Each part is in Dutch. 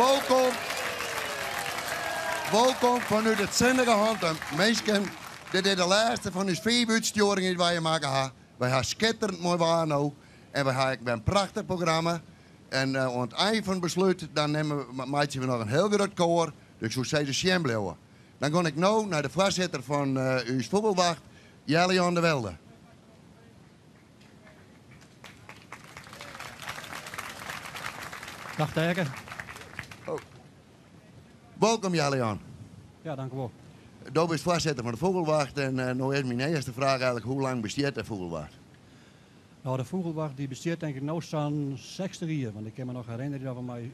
Welkom. Welkom vanuit het zinnige hand. En mensen, dit is de laatste van uw 5 uitsturingen die wij maken hebben. Wij hebben schitterend mooi waar nou. En we hebben een prachtig programma. En aan het eind van het besluit, dan maken we nog een heel groot koor. Dus ik zou zeggen, sjem blijven. Dan ga ik nu naar de voorzitter van uw voetbalwacht, Jelian de Welde. Dag Tijger. Oh. Welkom Jelian. Ja, dank u wel. Du bent voorzitter van de vogelwacht en nu is mijn eerste vraag eigenlijk, hoe lang bestaat de vogelwacht? Nou, de vogelwacht die bestaat denk ik nu zo'n 60 jaar. Want ik kan me nog herinneren dat we mij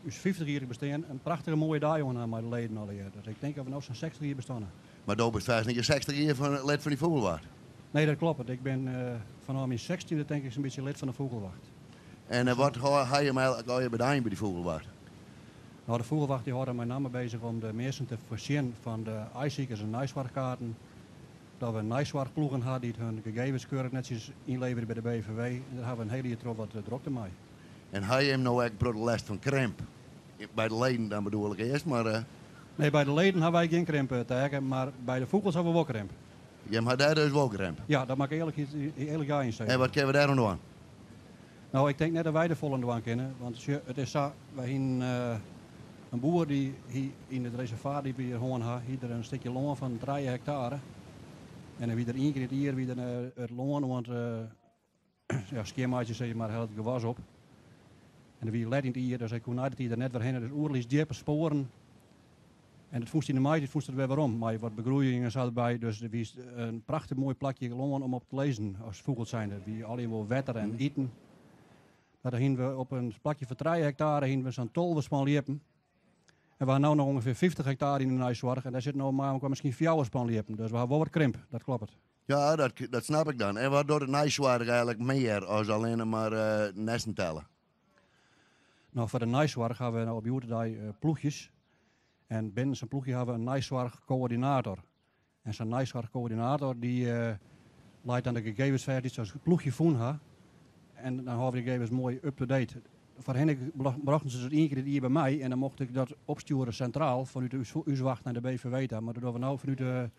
50 jaar bestaan. Een prachtige mooie dag aan mijn leden al hier. Dus ik denk dat we nu zo'n 60 jaar bestaan. Maar du bent vast niet 60 jaar van lid van die vogelwacht? Nee, dat klopt. Ik ben vanaf mijn 16e denk ik een beetje lid van de vogelwacht. En wat ga je mij eigenlijk bedanken bij die vogelwacht? Nou, de vogelwacht die houdt met name bezig om de mensen te voorzien van de ijsziekers en nijswachtkaarten. Dat we nijswachtploegen hadden die hun gegevens keurig netjes inleveren bij de BVW. En daar hebben we een hele jaar terug wat drukte mee. En ga je hem nou eigenlijk voor de last van kramp? Bij de leden dan bedoel ik eerst, maar... Nee, bij de leden hebben wij geen krimp tegen, maar bij de vogels hebben we wel krimp. Je hebt daar dus wel kramp? Ja, dat mag ik eerlijk jaar in zeggen. En wat kunnen we daar nog aan? Nou, ik denk net dat wij de volgende aan kennen. Want het is zo, wij hebben een boer die in het reservaat die we hier gewoon hebben, hier een stukje loon van 3 hectare. En dan wie er 1 keer het jaar wie het loon, want ja, scheermaatjes zeg je maar, heel het gewas op. En dan wie let in het jaar, dus ik kon uit het hier net weer heen, dus oerlijks diepe sporen. En het voest in de mei, het voest er weer waarom. Maar wat begroeiing en zo erbij, dus er was een prachtig mooi plakje loon om op te lezen als vogels zijn er. Wie alleen wel wetter en eten. Daar hingen we op een plakje van 3 hectare hingen we zo'n 12 spanliepen. En we hebben nu nog ongeveer 50 hectare in de nijszorg. En daar zit nog maar misschien 4 spanliepen. Dus we hebben wel wat krimp, dat klopt. Ja, dat snap ik dan. En wat doet het nijzwaardig eigenlijk meer als alleen maar nesten tellen? Nou, voor de nijszorg hebben we nou op Joertendij ploegjes. En binnen zijn ploegje hebben we een nijszorgcoördinator. En zo'n nijszorgcoördinator die leidt dan de gegevens verder zoals het ploegje voen. En dan hebben we de gegevens mooi up-to-date. Voor hen brachten ze het 1 keer hier bij mij en dan mocht ik dat opsturen centraal vanuit de wacht naar de BVW. Maar dat doen we nou vanuit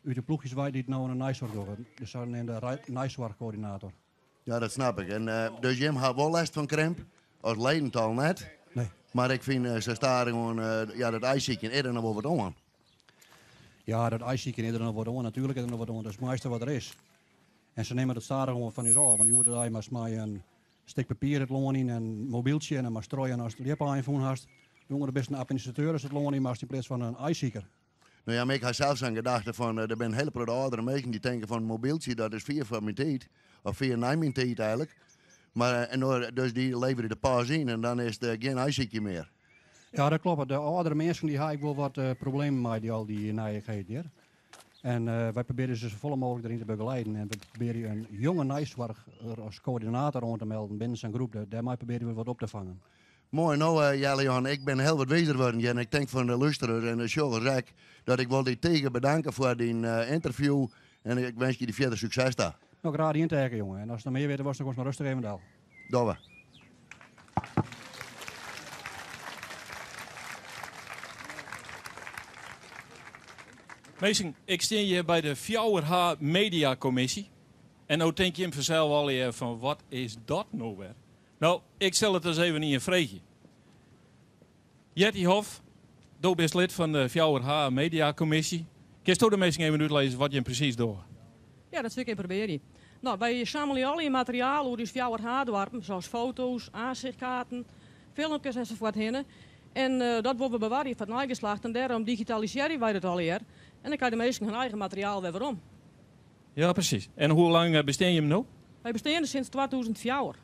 de ploegjes wij die het nou een nijszorg doen. Dus dan in de nijszorgcoördinator. Ja, dat snap ik. En dus Jim had wel last van kramp, als ledental net. Nee. Maar ik vind ze staan gewoon, ja, dat ijsziekje eerder nog wel wat aan. Ja, dat ijsziekje eerder nog wat aan, natuurlijk is er nog wat aan. Dat is het meeste wat er is. En ze nemen dat staren gewoon van je zo. Want je hoort dat je maar een stuk papier het loon in en een mobieltje en dan maar strooien als je het iPhone hast. Jongen, de beste administrateur is het loon in, maar in plaats van een ijszieken. Nou ja, maar ik had zelfs aan gedacht van, er zijn hele grote oudere mensen die denken van een mobieltje, dat is 4 van mijn tijd. Of 4 na mijn tijd eigenlijk. Maar, dus die leveren de pas in en dan is er geen ijsziekje meer. Ja, dat klopt. De oudere mensen die hebben wel wat problemen met die al die nijigheid hier. En wij proberen ze zo vol mogelijk erin te begeleiden. En we proberen een jonge nijszorg als coördinator aan te melden binnen zijn groep. Daarmee proberen we wat op te vangen. Mooi, nou Jelian, ik ben heel wat wezer geworden. En ik denk van de luisteraars en de showers dat ik wil die tegen bedanken voor die interview. En ik wens je die verder succes daar. Nog graag in te jongen. En als er meer weet, was dan maar rustig even dal. Doen we. Meestal, ik sta hier bij de Fjouwerha Media Commissie. En nou denk je hem vanzelf al hier van, wat is dat nou weer? Nou, ik stel het eens even in een vreetje. Jetty Hof, du bent lid van de Fjouwerha Media Commissie. Kun je de meestal even uitlezen wat je precies doet? Ja, dat wil ik even proberen. Nou, wij zamelen al je materiaal hoe dus Fjouwerha dorpen, zoals foto's, aanzichtkaarten, filmpjes enzovoort heen. En dat worden we bewaren van het nageslacht en daarom digitaliseren wij dat al hier. En dan kan je de meesten hun eigen materiaal weer om. Ja, precies. En hoe lang bestaan je hem nu? Wij bestaan sinds 2004.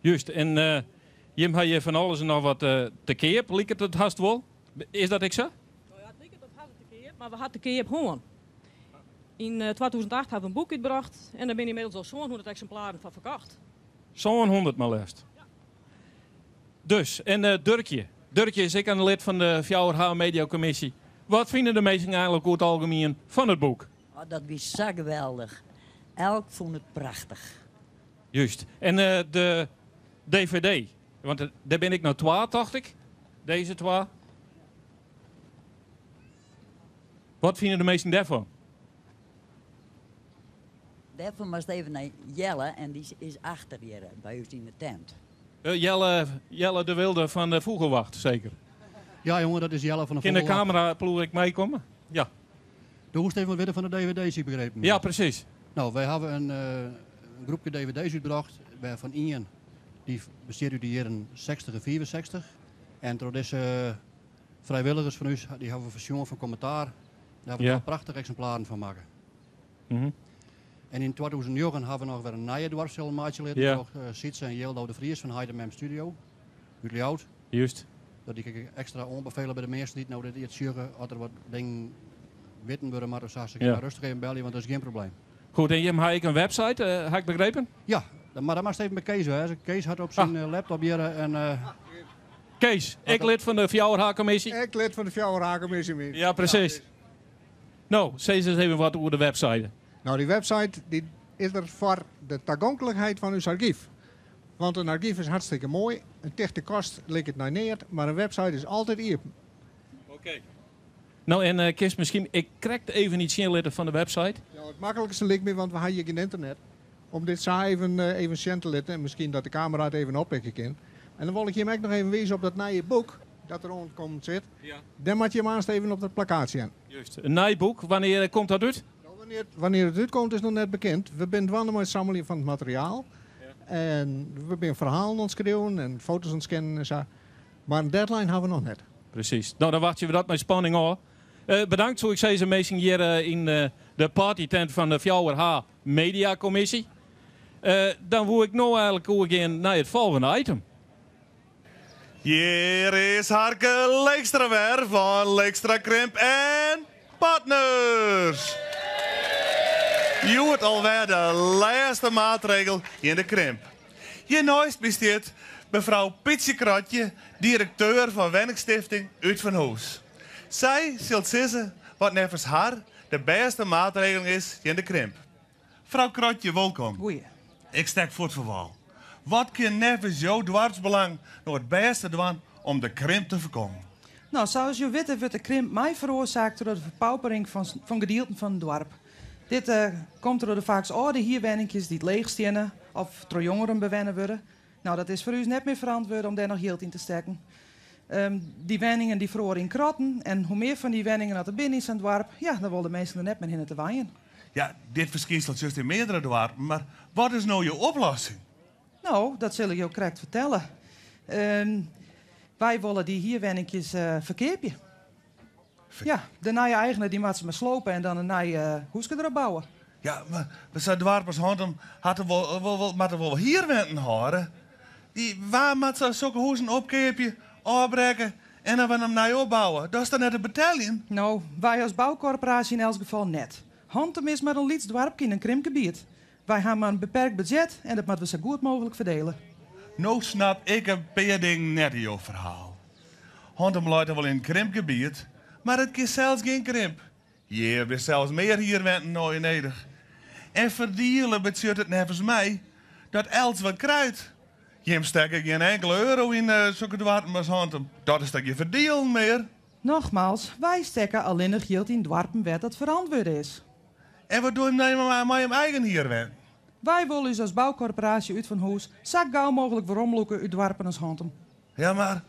Juist. En Jim, had je van alles en nog wat te keer? Lijkt het haast wel? Is dat ik zo? Nou ja, het lijkt het haast te keer, maar we hadden te keer gewoon. In 2008 hebben we een boek uitgebracht en daar ben je inmiddels al zo'n 100 exemplaren van verkocht. Zo'n 100 maar liefst. Ja. Dus, en Dirkje. Dirkje is ik een lid van de Fjouwerha Media Commissie. Wat vinden de meesten eigenlijk over het algemeen van het boek? Oh, dat was zo geweldig. Elk vond het prachtig. Juist. En de DVD, want daar ben ik nou 12, dacht ik. Deze twee. Wat vinden de meesten daarvan? Daarvoor moest even naar Jelle en die is achter hier bij ons in de tent. Jelle de Wilde van de Vogelwacht, zeker. Ja, jongen, dat is Jelle van de In de Vogelwacht. camera ploeg ik meekomen? Ja. De hoest even wat weten van de dvd's, ik begrepen. Ja, precies. Nou, wij hebben een groepje dvd's uitgebracht van Ian. Die besteedt uit de jaren 60 en 64. En door deze vrijwilligers van ons, die hebben we versiongen van commentaar. Daar hebben we Ja. prachtige exemplaren van maken. Mhm. En in 2009 hebben we nog weer een nieuwe dwarsfilmmaatje leden. Ja. Nog Sietse en Jeldo de Vries van Heidemem Studio. Uit Ljout. Juist. Dat ik extra onbevelen bij de mensen die nou dit zeggen. Als er wat dingen witten worden, maar dan zou ze Ja. rustig even bellen, want dat is geen probleem. Goed, en je hebt ik een website, heb ik begrepen? Ja, maar dat mag even met Kees. Hè. Kees had op zijn laptop hier en... Kees, ik lid van de Fjouwerhaarcommissie. Ik lid van de Fjouwerhaarcommissie mee. Ja, precies. Nou, zeg eens even wat over de website. Nou, die website die is er voor de toegankelijkheid van uw archief. Want een archief is hartstikke mooi. Een tichte kost ligt het naar neer, maar een website is altijd open. Oké. Nou, en Kees, misschien, ik krijg even niet zien van de website. Ja, het makkelijkste lijkt me, want we hebben hier geen internet. Om dit zo even zien te letten en misschien dat de camera het even oppikken kan. En dan wil ik je hem ook nog even wezen op dat nieuwe boek dat er rondkomt zit. Ja. Dan moet je hem aanst even op dat plakkaat zien. Juist. Een naaiboek, wanneer komt dat uit? Nou, wanneer het uitkomt is nog net bekend. We zijn dwanden met het samelen van het materiaal. Ja. En we zijn verhalen aan het schreeuwen en foto's aan het scannen en zo. Maar een deadline hebben we nog net. Precies. Nou, dan wacht je dat met spanning hoor. Bedankt, zoals ik zei, ze meestal hier in de partytent van de Fjouwerhaar Media Commissie. Dan wil ik nou eigenlijk gaan naar het volgende item. Hier is Harke Leekstra weer van Leekstra Krimp en Partners. Je hoort alweer de laatste maatregel in de krimp. Je nooit besteedt mevrouw Pietje Krotje, directeur van Wenningstichting uit Van Hoes. Zij zult zeggen wat nevens haar de beste maatregel is in de krimp. Vrouw Krotje, welkom. Goeie. Ik stek voor het verhaal. Wat kan nevens jouw dwarsbelang nou het beste doen om de krimp te voorkomen? Nou, zoals je weet wordt de krimp mij veroorzaakt door de verpaupering van gedeelten van het dorp. Dit komt door de vaak oude hierwenningjes die het leegstenen of door jongeren bewennen worden. Nou, dat is voor u net meer verantwoord om daar nog geld in te steken. Die wenningen die verloren in kratten en hoe meer van die wenningen dat er binnen is aan het dorp, ja, dan willen de mensen er net meer in te waaien. Ja, dit verschilt juist in meerdere dorpen, maar wat is nou je oplossing? Nou, dat zul ik je ook correct vertellen. Wij willen die hierwenningjes verkeerpje. Ja, de nieuwe eigenaar die moet ze maar slopen en dan een nieuwe hoeske erop bouwen. Ja, maar we zijn dwarpers handen hadden wel hier wenten horen. Waar moet ze zulke hoezen opkeepje, opbreken en dan we hem naar opbouwen? Dat is dan net de betalling. Nou, wij als bouwcorporatie in elk geval net. Handen is maar een lietsdwarpje in een krimpgebied. Wij hebben maar een beperkt budget en dat moeten we zo goed mogelijk verdelen. Nou snap ik een paar dingen net in jouw verhaal. Handen luiden wel in een krimpgebied, maar het is zelfs geen krimp. Je hebt zelfs meer hier wenten nou in Nederland. En verdienen betekent het nevens mij dat Els wat kruidt. Je steekt geen enkele euro in zulke dwarpen handen. Dat is dat je verdienen meer. Nogmaals, wij steken alleen nog geld in dwarpen waar dat verantwoord is. En wat doen we nou maar je eigen hier wenten? Wij willen dus als bouwcorporatie uit Van Hoes zo gauw mogelijk veromloeken uit dwarpen als handen. Ja, maar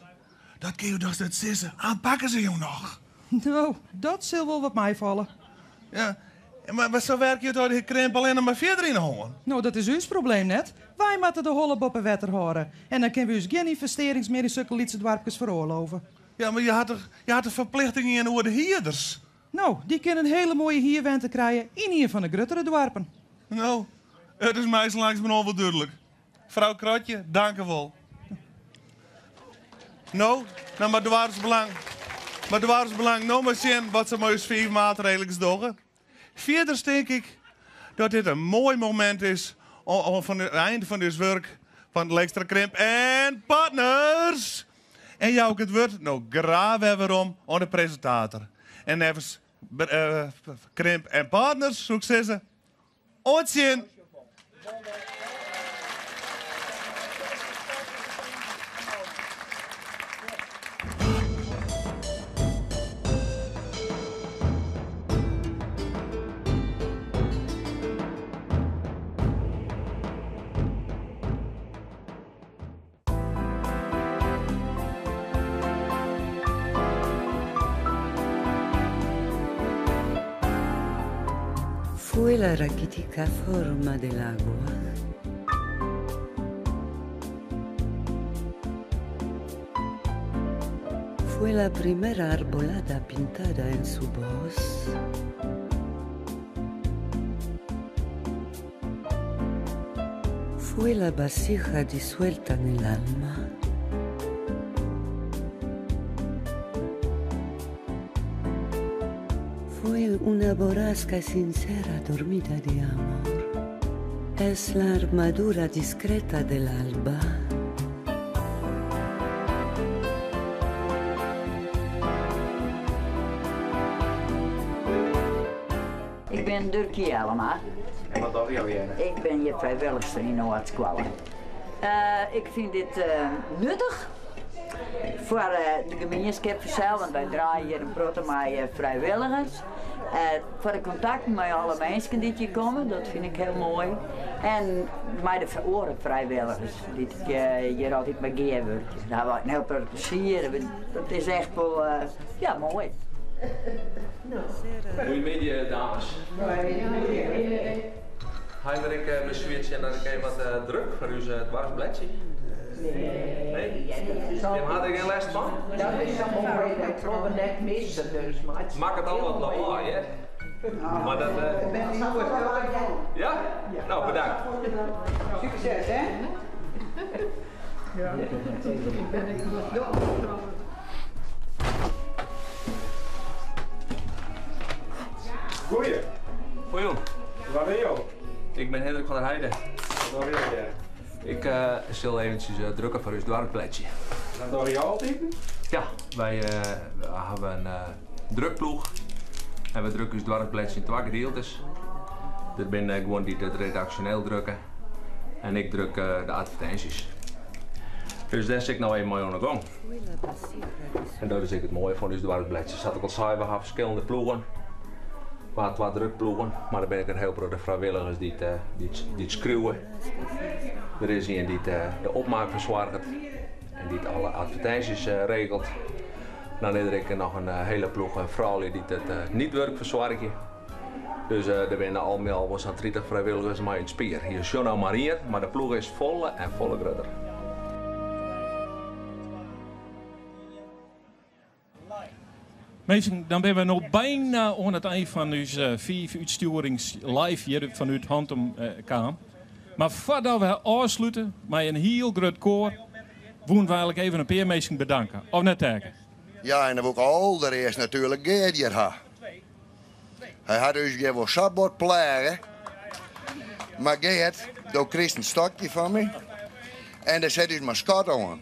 dat kun je dus het sissen. Aanpakken ze jou nog. Nou, dat zal wel wat mij vallen. Ja, maar zo werk je door die krimp alleen nog maar verder in houden. Nou, dat is uw probleem net. Wij moeten de holleboppen wetter horen. En dan kunnen we dus geen investerings meer in zulke lietse dwarpjes veroorloven. Ja, maar je had de verplichtingen in over de hierders. Nou, die kunnen een hele mooie hierwenten krijgen in hier van de gruttere dwarpen. Nou, het is mij langs mijn wel duidelijk. Vrouw Krotje, dank u wel. Nou, maar dwarsbelang. Maar dwarsbelang, nou maar zien wat ze mooie 5 maatregelen doen. Verder denk ik dat dit een mooi moment is om van het einde van dit werk van Leekstra Krimp en Partners. En jou ook het woord, nou graag weer om aan de presentator. En even Krimp en Partners, successen. Ootjen! Fue la raquítica forma del agua. Fue la primera arbolada pintada en su voz. Fue la vasija disuelta en el alma. Fue una borrasca sincera dormida de amor. Es la armadura discreta del alba. Ik ben Durkie Elma. En wat dacht je weer? Ik ben je vrijwilligster in Noord-Squallen. Ik vind dit nuttig voor de gemeenschap zelf, want wij draaien hier een brood met vrijwilligers. Voor de contacten met alle mensen die hier komen, dat vind ik heel mooi. En met de oren vrijwilligers, die ik hier altijd met geven word. Daar heb ik een heel veel plezier. Dat is echt wel ja, mooi. Goedemiddag, dames. Heinrich, mijn switch en dan krijg je wat druk voor uw dwarsbladje. Nee? Daar had ik geen les van? Dat is zo mooi, ik geloof net missen dus. Maak het allemaal wat lawaai, hè? Maar dat... Ja? Nou, bedankt. Succes, hè? Ja. Goeie. Goeie. Waar ben je? Ik ben Hendrik van der Heijden. Waar ben je? Ik zal eventjes drukken voor uw dwarsbladje. Dat door jou altijd? Ja, wij hebben een drukploeg. En we drukken uw dwarsbladje in 2 gedeeltes. Dat ben gewoon die het redactioneel drukken. En ik druk de advertenties. Dus daar zit ik nou even mooi aan de gang. En dat is het mooie van uw dwarsbladje. Zat ik al zei, we hebben verschillende ploegen. We hebben 2 drukploegen, maar dan ben ik een heel grote vrijwilligers die het schreeuwen. Er is een die de opmaak verzorgt en die alle advertenties regelt. Dan is er nog een hele ploeg vrouwen die het niet-werk verzorgen. Dus er zijn al met al was aan 30 vrijwilligers maar in spier. Hier is John Marier, maar de ploeg is volle en volle grutter. Mensen, dan zijn we nog bijna aan het eind van onze 5 uitstuurings live hier vanuit Hantum-Kaam. Maar voordat we afsluiten met een heel groot koor, willen we eigenlijk even een paar mensen bedanken. Of net kijken? Ja, en dan wil ik allereerst natuurlijk Geert hier hebben. Hij had dus gewoon sabot plagen. Maar Geert, daar kreeg een stokje van me. En daar zet dus mijn mascot aan.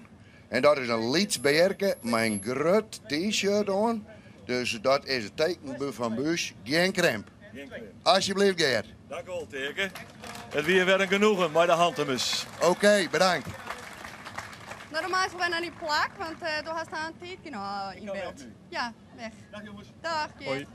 En dat is een Lietsberken met een groot t-shirt aan. Dus dat is het teken van Buus, geen krimp. Alsjeblieft, Geert. Dank u wel, teken. Het weer weer een genoegen bij de Hantemus. Oké, bedankt. Nou, dan maken we naar die plak, want daar had staan een teken in beeld. Ja, weg. Dag jongens. Dag, Geert.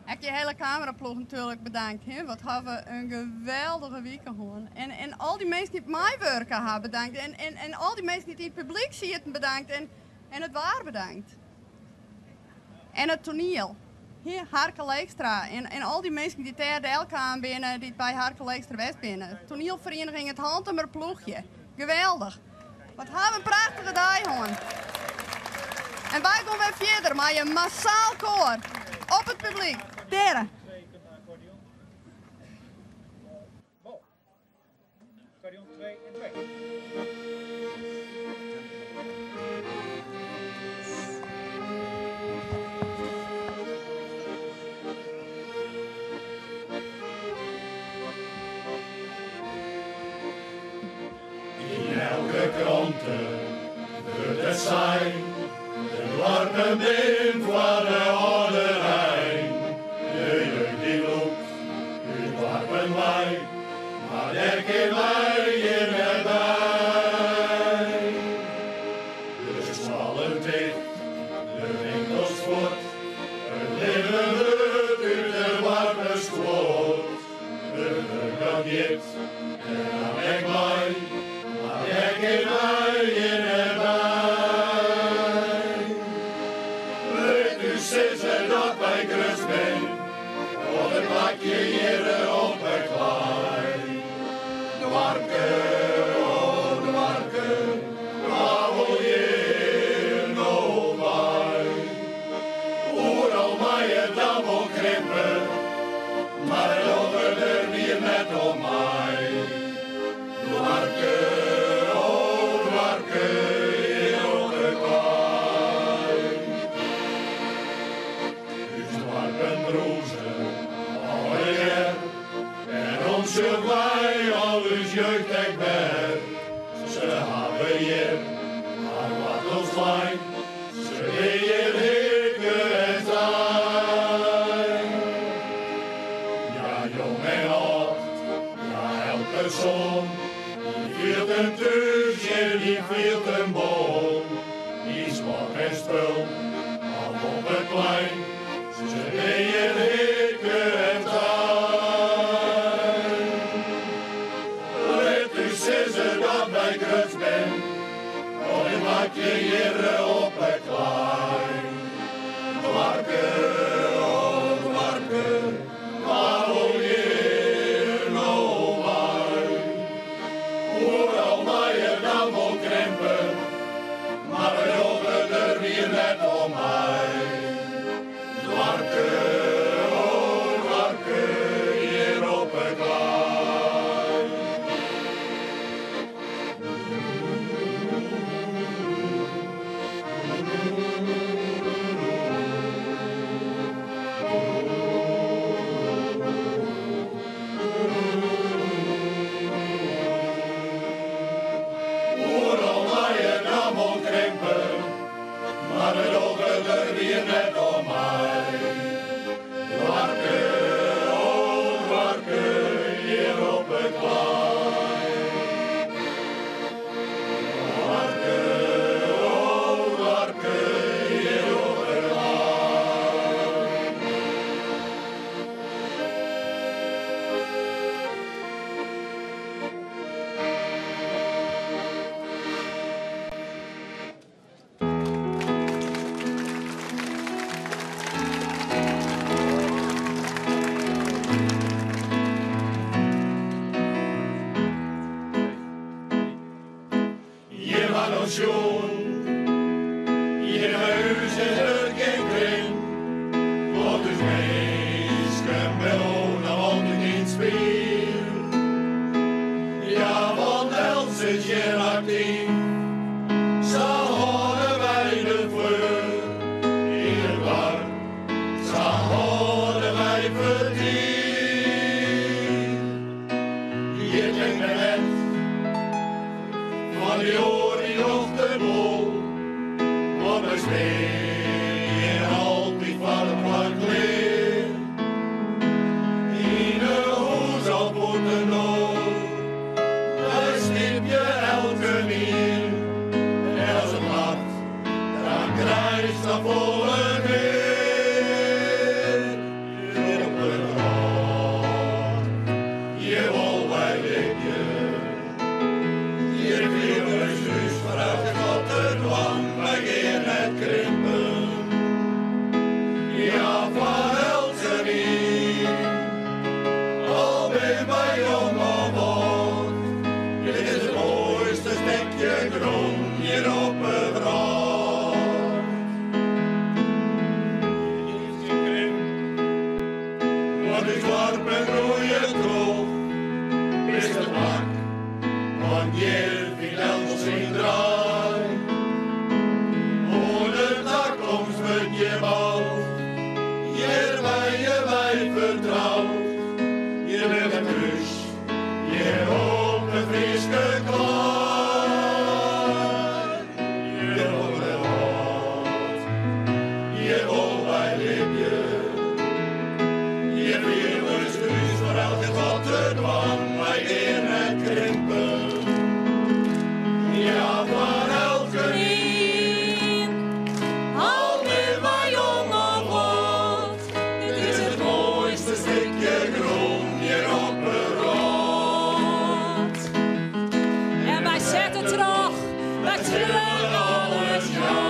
Ik je hele cameraploeg natuurlijk bedankt. Hè? Wat hebben we een geweldige week gewoon. En al die mensen die op mij werken hebben bedankt. En al die mensen die in het publiek zitten bedankt. En het waar bedankt. En het toneel. Hier, Harke Leekstra. En al die mensen die tegen de elke aan binnen, die bij Harke Leekstra West binnen. Toneelvereniging Het Hantemer Ploegje. Geweldig. Wat hebben we een prachtige dag gewoon. En wij gaan weer verder met een massaal koor. Op het publiek. Teren. Stadion 2 en 2. In elke kranten wordt het zijn, de dwarpen in voor de oude Rijn. De jeugd die loopt, de dwarpen wij, maar daar kunnen wij hier meer bij. De smallen dicht, de winkels voort, het leven wordt uit de dwarpen schoot. De druk dit, en dan ben ik blij. Ik in mij in erbij. Weet u sinds dat bij Grus ben, wat ik klein, ze deden hikken en zijn. Ja, jong en oud, ja, elke zon, die viert een thuis en die viert een boom. Die smak en spul, al op het plein, ze deden hikken en zijn. Let u zeggen dat wij grut ben, want ik maak je hier op het klein. Dwarken, oh dwarken, waar woon je hier nou bij? Hoewel mij je dan wil krimpen, maar we jogen er weer net om mij. Dwarken, oh dwarken, hier op het klein. Hoewel mij je dan wil krimpen, maar we jogen er weer net om mij. Dwarken, oh dwarken, hier op het plein. Dwarken, oh dwarken, hier op het plein. Je mag ons joen, je huis is er geen kring, want dus meesken belonen altijd niet speel. Ja, want Els is je actief, zal horen wij de vleur. Hier waar, zal horen wij verdiend. Je denkt me net, van die oren nog de bol, want we spelen altijd van het plank leer. In een hoes op moeten door, daar snip je elke nier. En als het lacht, dan krijg je dat volle weer. Hier op de grond, je wil wij liggen. Hier vieren we zus vooruit tot de dwang, wij gaan het krimpen. Ja, van elke niet, al ben wij jong of oud. Dit is het mooiste stukje grond hier op het rand. Dit is een krimp, wat is warm en groeien droog, is het mak. Want hier viel Els in draai. Ohne toekomst wordt je bouwt. Hier bij je wij vertrouwt. Je bent een kus, je hoopt een friske klaar. Je hoopt een hart, je hoopt bij liefje. Je vier ons kus voor elke god te dwang. Wij in het krimpen. Ja, van elke niet, al ben wij jong of oud. Dit is het mooiste stukje grond hier op het rand. En wij zetten terug, wij terug alles ja.